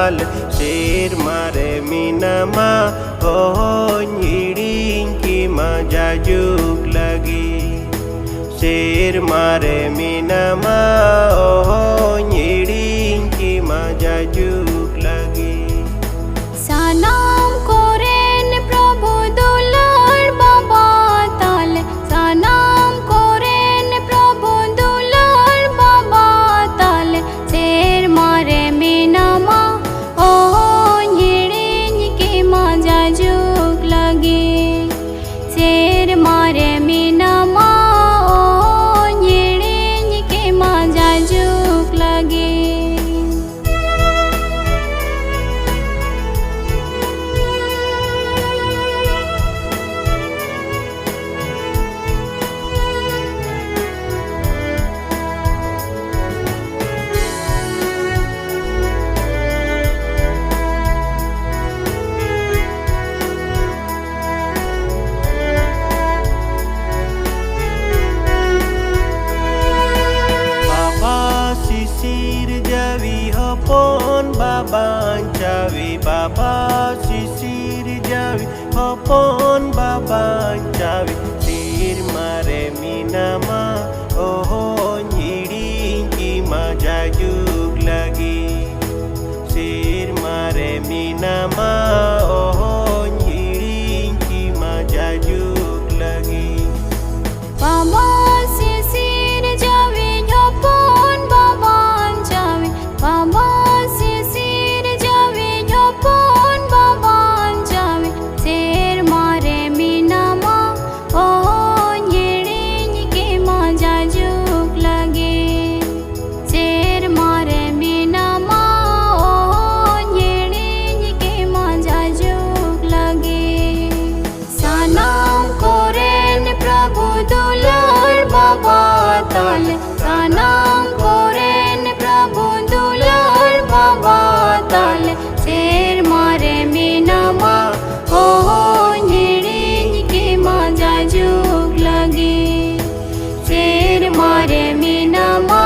ताल शेर मारे मीनामा हिड़ीन की मजा जुग लगी शेर मारे मीनामा हिड़ीन की मजा जुग लगी सनाम कोरेन प्रभु दुलार बाबा ताल सनाम कोरेन प्रभु दुलार बाबा ताल शेर मारे मीनामा हिड़ीन की मजा जुग लगी शेर मारे मीनामा हिड़ीन की मजा जुग लगी Hopon baban cawi baba sisir jawi hopon baban cawi sir mare minama hiɗin ki maja jug lagi sir mare minama hiɗin ki maja jug lagi baba sisir jawi hopon baban cawi baba सनाम कोरेन प्रभु दुलार बाबा ताल शेर मारे मीनामा हिड़ीन की मजा जुग लगी शेर मारे मीनामा